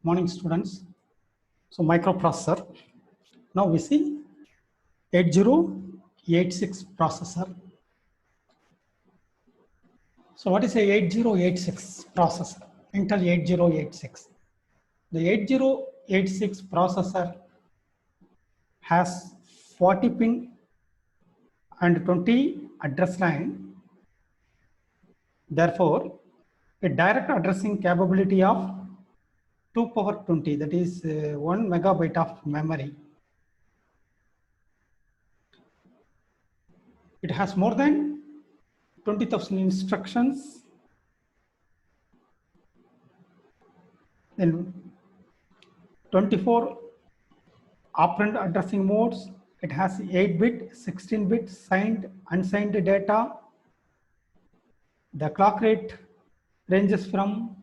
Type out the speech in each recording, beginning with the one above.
Morning, students. So, microprocessor. Now we see 8086 processor. So, what is a 8086 processor? Intel 8086. The 8086 processor has 40 pin and 20 address line. Therefore, a direct addressing capability of 2 power 20, that is 1 megabyte of memory. It has more than 20,000 instructions. Then 24 operand addressing modes. It has 8-bit, 16-bit signed, unsigned data. The clock rate ranges from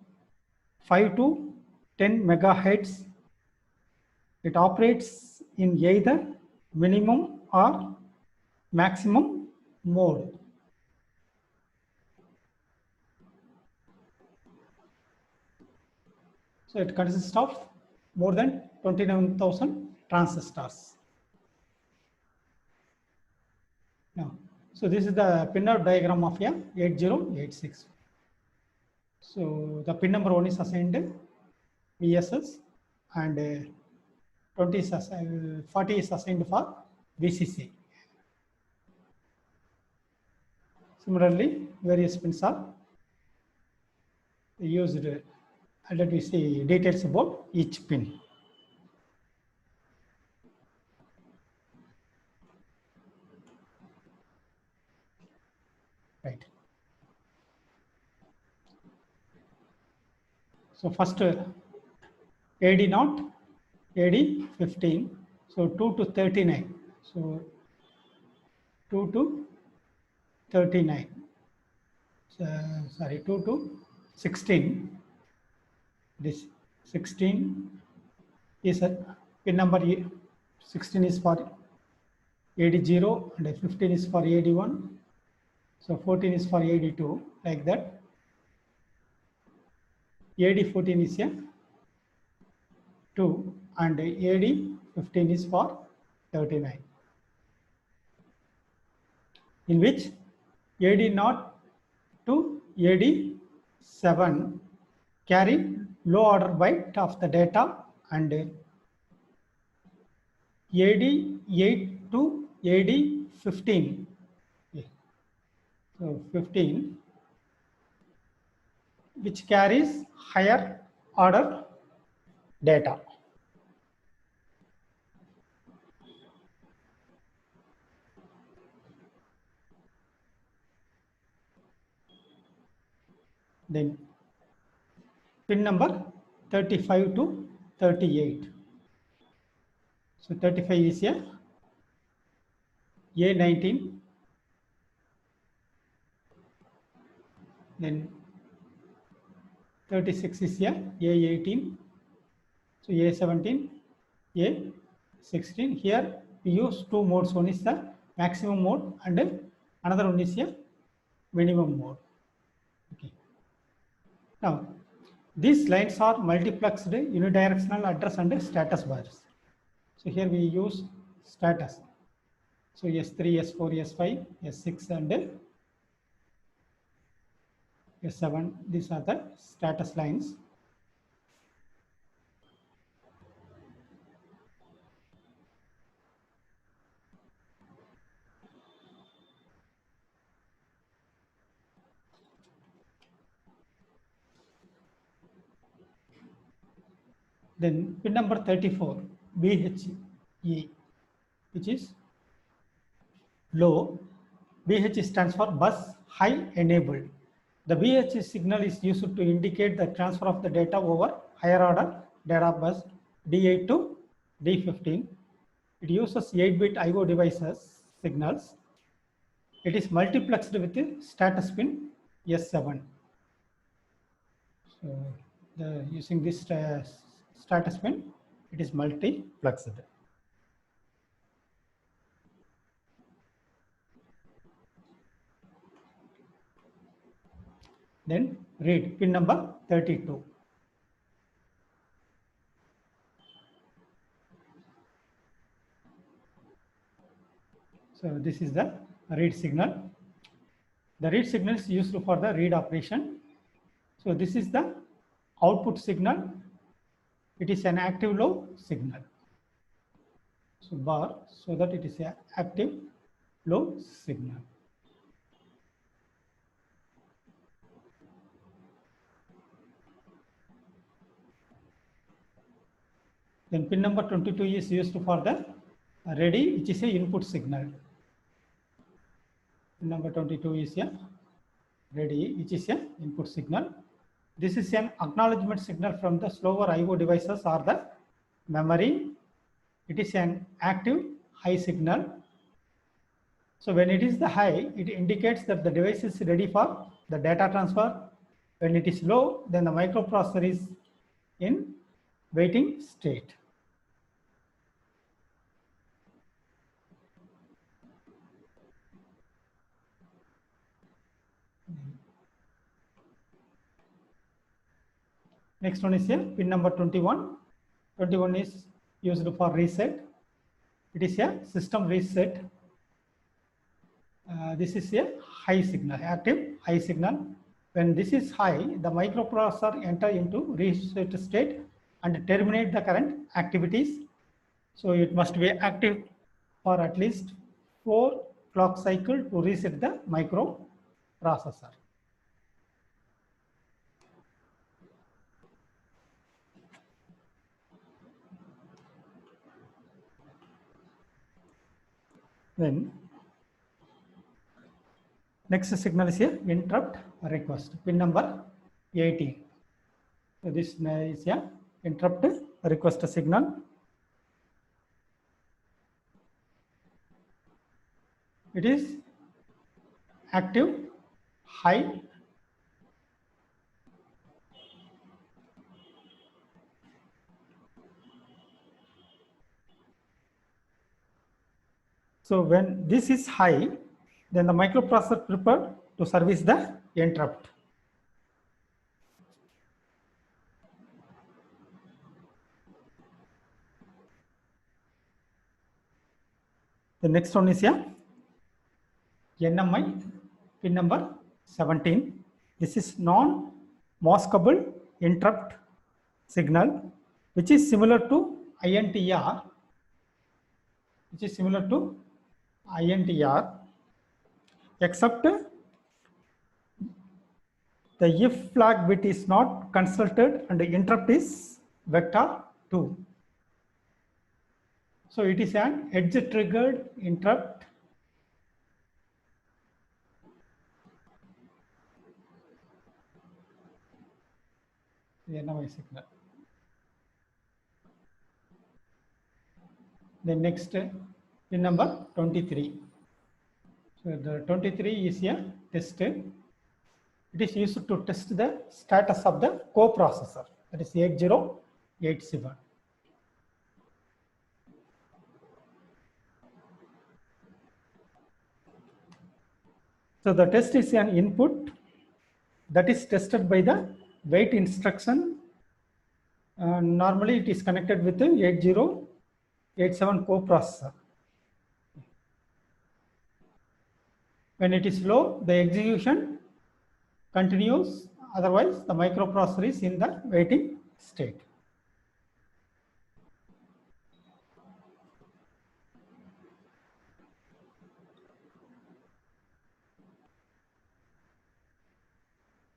5 to 10 megahertz. It operates in either minimum or maximum mode. So it consists of more than 29,000 transistors. Now, so this is the pinout diagram of a 8086. So the pin number 1 is assigned VSS and 20 is assigned, 40 is assigned for VCC. Similarly, various pins are used. Let me see details about each pin. Right. So first AD0, AD15. So 2 to 39. So 2 to 39. Sorry, 2 to 16. This 16 is a pin number. 16 is for AD0 and 15 is for AD1. So 14 is for AD2, like that. AD14 is a 2 and AD15 is for 39. In which AD0 to AD7 carry low order byte of the data, and AD8 to AD15. So 15, which carries higher order data. Then pin number 35 to 38. So 35 is a A19. Then 36 is a A18. So A17, A16. Here we use two modes. One is the maximum mode and another one is a minimum mode. Okay. Now, these lines are multiplexed unidirectional address and status bars. So here we use status. So S3, S4, S5, S6 and S7. These are the status lines. Then pin number 34, BHE, which is low. BH stands for bus high enabled. The BH signal is used to indicate the transfer of the data over higher order data bus D8 to D15. It uses 8-bit IO devices signals. It is multiplexed with the status pin S7. So using this status pin, it is multiplexed. Then read pin number 32. So this is the read signal. The read signal is used for the read operation. So this is the output signal. It is an active low signal. So bar, so that it is an active low signal. Then pin number 22 is used for the ready, which is a input signal. Pin number 22 is a ready, which is a input signal. This is an acknowledgement signal from the slower IO devices or the memory. It is an active high signal. So when it is the high, it indicates that the device is ready for the data transfer. When it is low, then the microprocessor is in waiting state. Next one is here, pin number 21. 21 is used for reset. It is a system reset. This is a high signal, active high signal. When this is high, the microprocessor enter into reset state and terminate the current activities. So it must be active for at least 4 clock cycle to reset the microprocessor. Then next signal is here, interrupt request, pin number 18. So this is a interrupt request signal. It is active high. So when this is high, then the microprocessor prepared to service the interrupt. The next one is here, NMI, pin number 17. This is non-maskable interrupt signal, which is similar to INTR, except the if flag bit is not consulted and the interrupt is vector 2. So it is an edge triggered interrupt. NMI signal. The next pin number 23. So the 23 is a test. It is used to test the status of the coprocessor, that is 8087. So the test is an input that is tested by the wait instruction. Normally it is connected with the 8087 coprocessor. When it is low, the execution continues, otherwise the microprocessor is in the waiting state.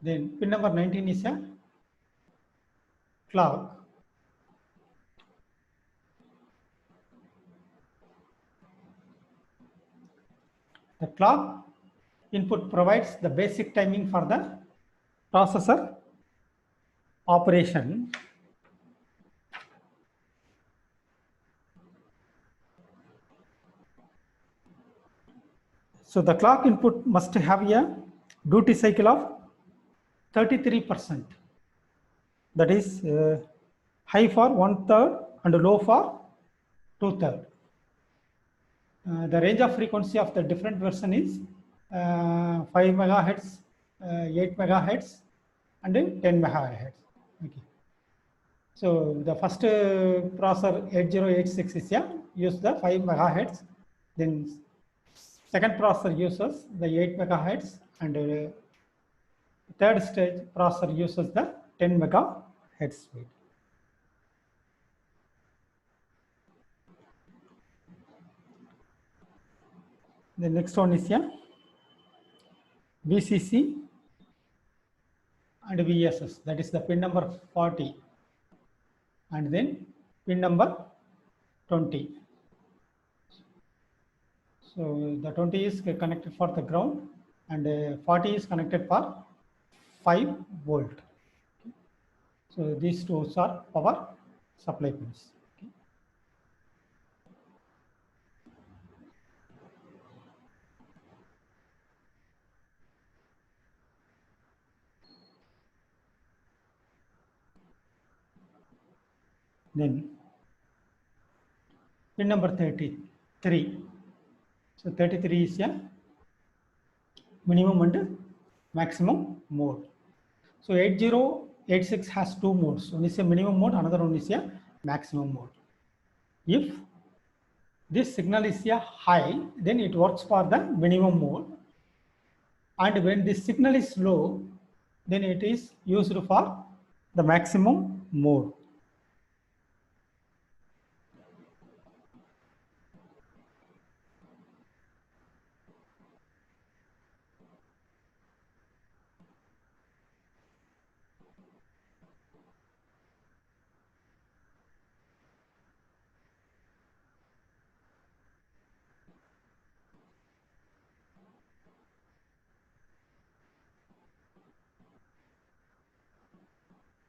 Then pin number 19 is a clock. The clock input provides the basic timing for the processor operation. So the clock input must have a duty cycle of 33%. That is high for 1/3 and low for 2/3. The range of frequency of the different version is 5 megahertz, 8 megahertz, and 10 megahertz. Okay. So the first processor 8086 is use the 5 megahertz. Then Second processor uses the 8 megahertz, and third stage processor uses the 10 megahertz speed. The next one is a VCC and VSS, that is the pin number 40, and then pin number 20. So the 20 is connected for the ground, and 40 is connected for 5 volt. So these two are power supply pins. Then pin number 33. So 33 is a minimum and maximum mode. So 8086 has two modes. One is a minimum mode, another one is a maximum mode. If this signal is a high, then it works for the minimum mode. And when this signal is low, then it is used for the maximum mode.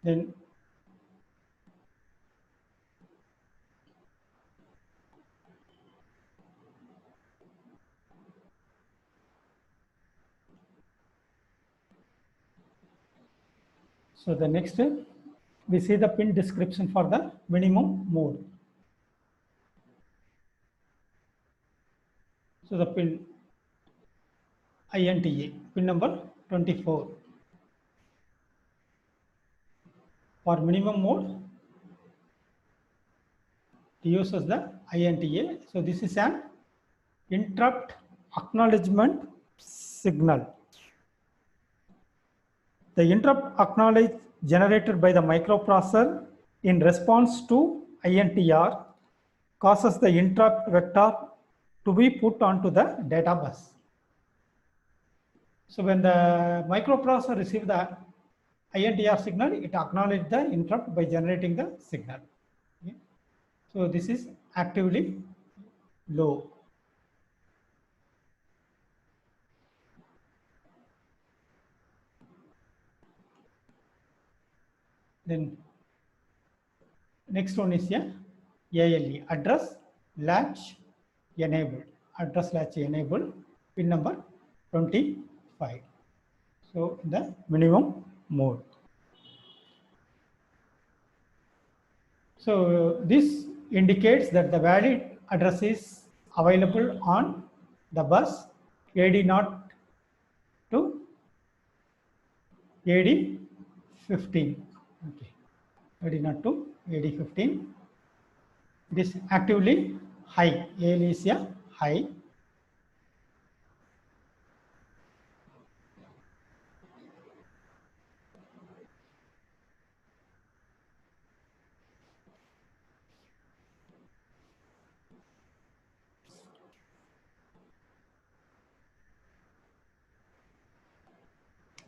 Then so the next we see the pin description for the minimum mode. So the pin INTA, pin number 24. For minimum mode, it uses the INTA. So this is an interrupt acknowledgement signal. The interrupt acknowledge generated by the microprocessor in response to INTR causes the interrupt vector to be put onto the data bus. So when the microprocessor receives the INTR signal, it acknowledges the interrupt by generating the signal. Okay. So this is actively low. Then next one is a ALE, address latch enabled. Address latch enabled, pin number 25. So in the minimum mode. So this indicates that the valid address is available on the bus AD0 to AD15. Okay, AD0 to AD15. It is actively high. AL is a high.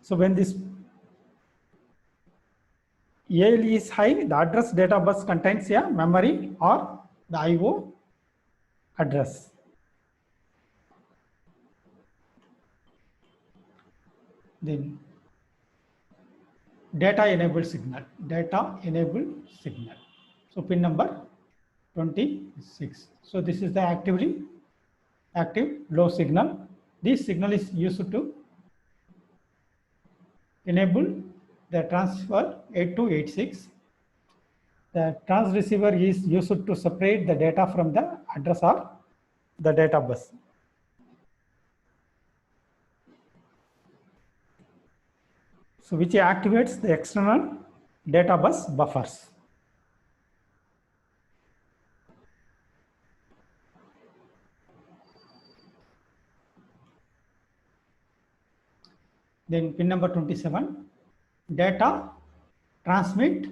So when this AL is high, the address data bus contains a memory or the IO address. Then data enabled signal. Data enabled signal. So pin number 26. So this is the active low signal. This signal is used to enable the transfer 8286. The transceiver is used to separate the data from the address or the data bus. So which activates the external data bus buffers. Then pin number 27, data transmit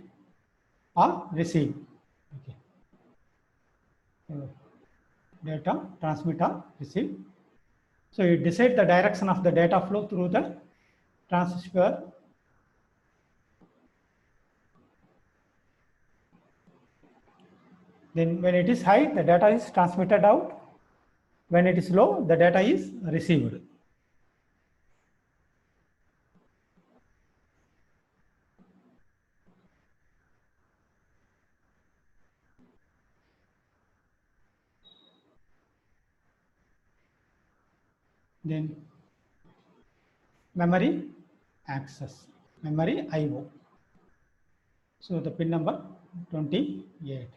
or receive. Okay. Data transmit or receive. So you decide the direction of the data flow through the transceiver. Then when it is high, the data is transmitted out. When it is low, the data is received. Then memory access, memory IO. So the pin number 28.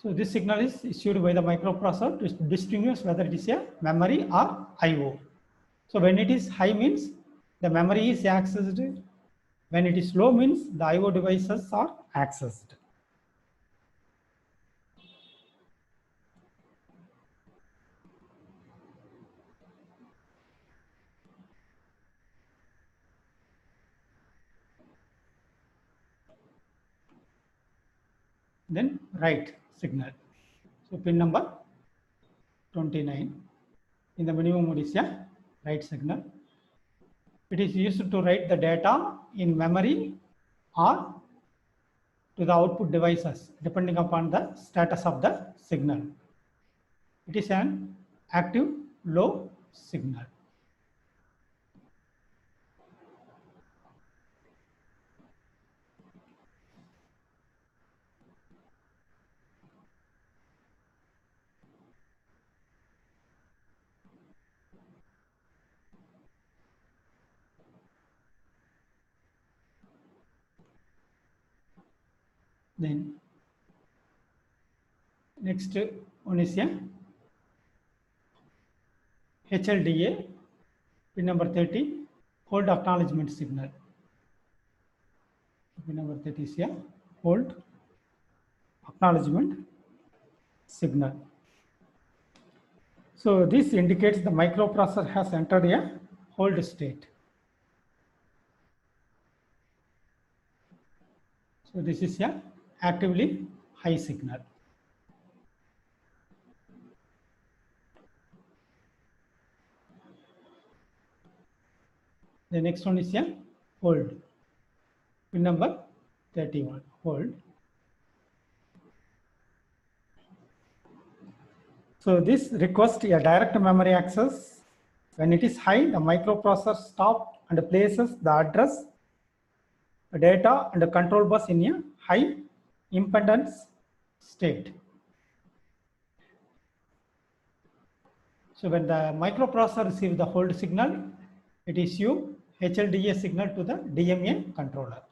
So this signal is issued by the microprocessor to distinguish whether it is a memory or IO. So when it is high means the memory is accessed. When it is low means the IO devices are accessed. Then write signal. So pin number 29 in the minimum mode is a write signal. It is used to write the data in memory or to the output devices depending upon the status of the signal. It is an active low signal. Then next one is a HLDA pin number 30 hold acknowledgement signal. Pin number 30 is a hold acknowledgement signal. So this indicates the microprocessor has entered a hold state. So this is a actively high signal. The next one is a hold. Pin number 31, hold. So this requests a direct memory access. When it is high, the microprocessor stops and places the address, data, and the control bus in a high impedance state. So when the microprocessor receives the hold signal, it issues HLDA signal to the DMA controller.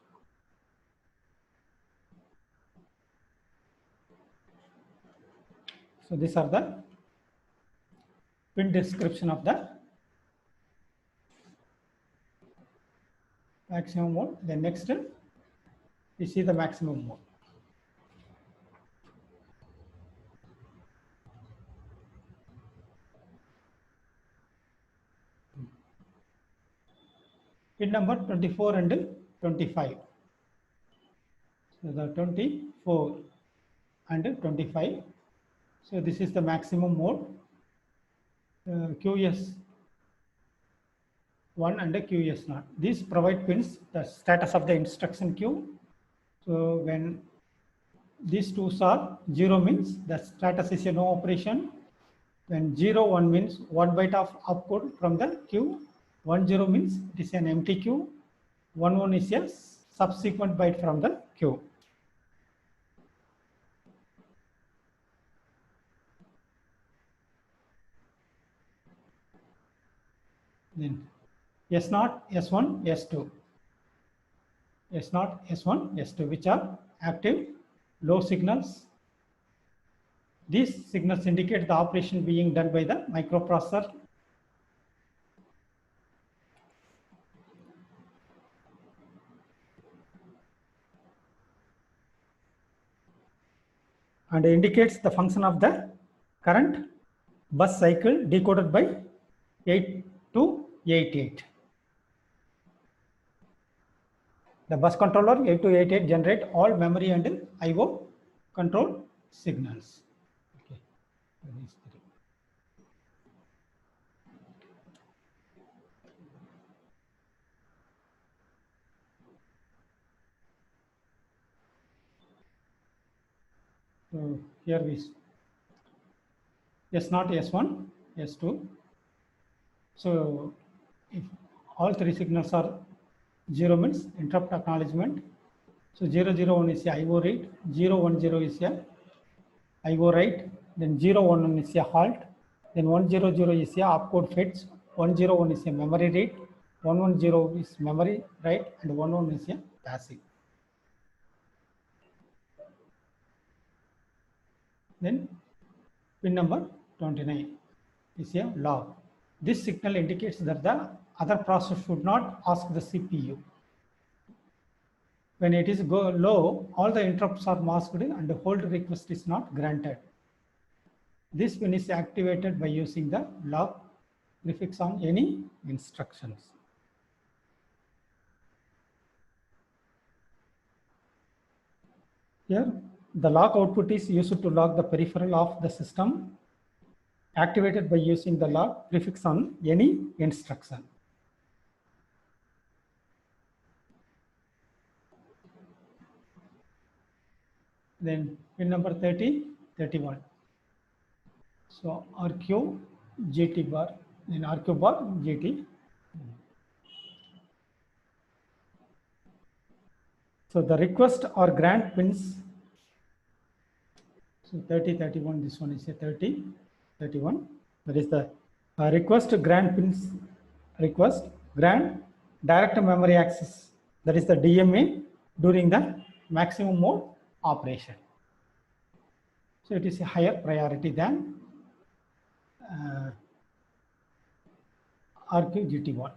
So these are the pin description of the maximum mode. Then next we see the maximum mode. Pin number 24 and 25. So the 24 and 25. So this is the maximum mode. QS1 and QS0. These provide pins the status of the instruction queue. So when these two are 0 means the status is a no operation. When 0, 1 means 1 byte of opcode from the queue. 1, 0 means it is an empty queue. 1, 1 is a subsequent byte from the queue. Then S0, S1, S2. S0, S1, S2, which are active low signals. These signals indicate the operation being done by the microprocessor. and indicates the function of the current bus cycle decoded by 8288. The bus controller 8288 generate all memory and IO control signals. Okay. So here we S0, S1, S2. So if all three signals are 0 means interrupt acknowledgement. So 001 is a IO read, 010 is a IO write, then 011 is a halt, then 100 is a opcode fetch, 101 is a memory read, 110 is memory write, and 11 is a passive. Then pin number 29 is a log. This signal indicates that the other process should not ask the CPU. When it is low, all the interrupts are masked and the hold request is not granted. This pin is activated by using the log prefix on any instructions. Here, the log output is used to log the peripheral of the system activated by using the log prefix on any instruction. Then pin number 30, 31. So RQ, GT bar, then RQ bar, GT. So the request or grant pins. So 30, 31, this one is a 30, 31. That is the request grant pins, request grant direct memory access. That is the DMA during the maximum mode operation. So it is a higher priority than RQ GT1.